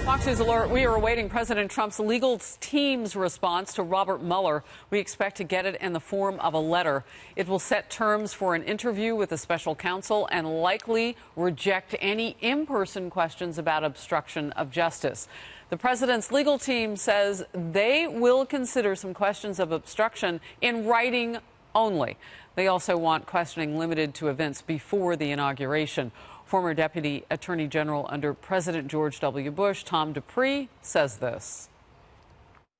Fox News Alert, we are awaiting President Trump's legal team's response to Robert Mueller. We expect to get it in the form of a letter. It will set terms for an interview with the special counsel and likely reject any in-person questions about obstruction of justice. The president's legal team says they will consider some questions of obstruction in writing only. They also want questioning limited to events before the inauguration. Former Deputy Attorney General under President George W. Bush, Tom Dupree, says this.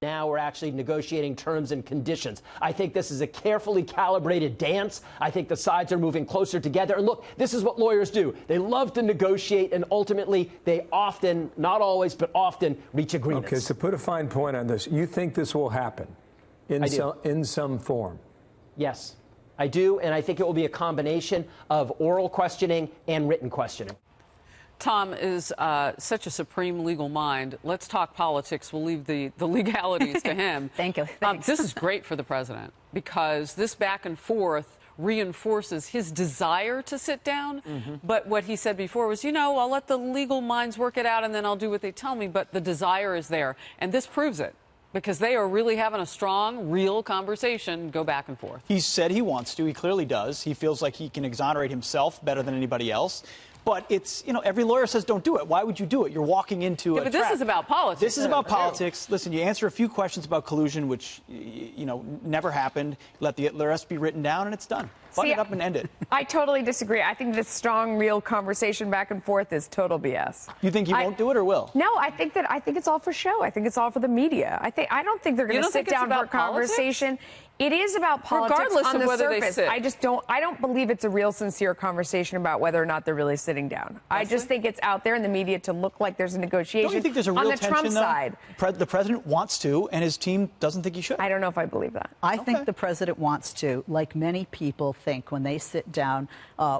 Now we're actually negotiating terms and conditions. I think this is a carefully calibrated dance. I think the sides are moving closer together. And look, this is what lawyers do. They love to negotiate, and ultimately they often, not always, but often reach agreements. Okay, so put a fine point on this. You think this will happen in some form? Yes, I do, and I think it will be a combination of oral questioning and written questioning. Tom is such a supreme legal mind. Let's talk politics. We'll leave the legalities to him. Thank you. This is great for the president because this back and forth reinforces his desire to sit down. But what he said before was, you know, I'll let the legal minds work it out and then I'll do what they tell me. But the desire is there. And this proves it. Because they are really having a strong, real conversation, go back and forth. He said he wants to. He clearly does. He feels like he can exonerate himself better than anybody else. But it's, you know, every lawyer says don't do it. Why would you do it? You're walking into a but trap. This is about politics. This is about politics. Listen, you answer a few questions about collusion, which, you know, never happened. Let the rest be written down, and it's done. Button it up and end it. I totally disagree. I think this strong, real conversation back and forth is total BS. You think he won't do it or will? No, I think it's all for show. I think it's all for the media. I don't think they're going to sit down for a conversation. It is about politics regardless on of the whether surface. they sit. I don't believe it's a real, sincere conversation about whether or not they're really sitting down. I just think it's out there in the media to look like there's a negotiation. Don't you think there's a real on the tension, Trump though? side? The president wants to, and his team doesn't think he should. I don't know if I believe that. I think the president wants to, like many people think when they sit down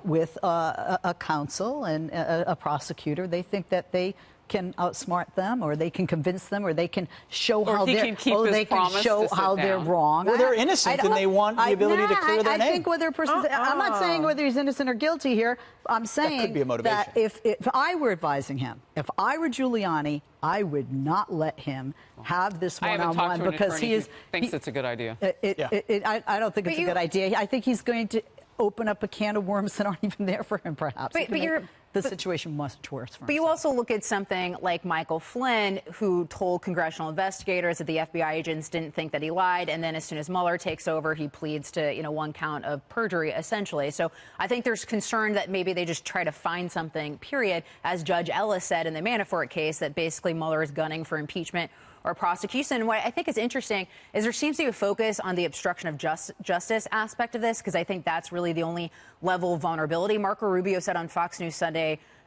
with a counsel and a prosecutor, they think that they can outsmart them, or they can convince them, or they can show how they're they're wrong. Well, they're innocent, and they want the ability to clear their name. I think whether a person, I'm not saying whether he's innocent or guilty here. I'm saying that could be a motivation. That if I were advising him, if I were Giuliani, I would not let him have this one-on-one because he thinks it's a good idea. I don't think it's a good idea. I think he's going to open up a can of worms that aren't even there for him, perhaps. The situation much worse for him. But you also look at something like Michael Flynn, who told congressional investigators that the FBI agents didn't think that he lied, and then as soon as Mueller takes over, he pleads to, you know, one count of perjury, essentially. So I think there's concern that maybe they just try to find something, period, as Judge Ellis said in the Manafort case, that basically Mueller is gunning for impeachment or prosecution. And what I think is interesting is there seems to be a focus on the obstruction of justice aspect of this, because I think that's really the only level of vulnerability. Marco Rubio said on Fox News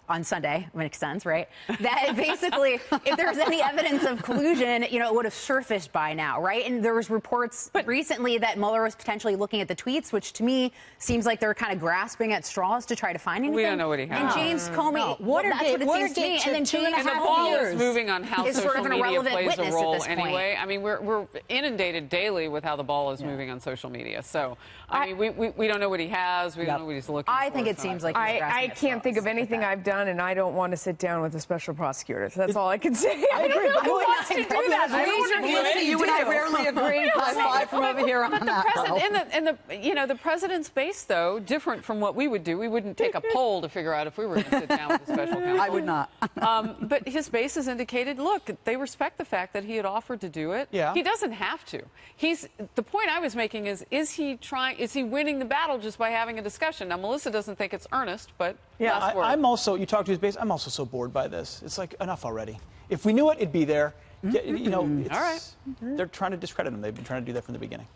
on Sunday, makes sense, right? That basically, if there's any evidence of collusion, you know, it would have surfaced by now, right? And there was reports recently that Mueller was potentially looking at the tweets, which to me seems like they're kind of grasping at straws to try to find anything. We don't know what he has. And James Comey, that's what it seems to me. And then 2.5 the ball years is moving on how social sort of an media irrelevant plays a witness role at this point. anyway. I mean, we're inundated daily with how the ball is moving on social media. So, I mean, we don't know what he has. We don't know what he's looking for. I think it seems like I can't think of anything I've done, and I don't want to sit down with a special prosecutor. So that's all I can say. I agree. Who wants to do that? You and I rarely agree. High five from over here on that. The president's base, though, different from what we would do. We wouldn't take a poll to figure out if we were going to sit down with a special counsel. I would not. But his base has indicated, look, they respect the fact that he had offered to do it. Yeah. He doesn't have to. The point I was making is he winning the battle just by having a discussion? Now, Melissa doesn't think it's earnest, but I'm also, you talk to his base, I'm also so bored by this. It's like, enough already. If we knew it, it'd be there. You know, all right. They're trying to discredit him. They've been trying to do that from the beginning.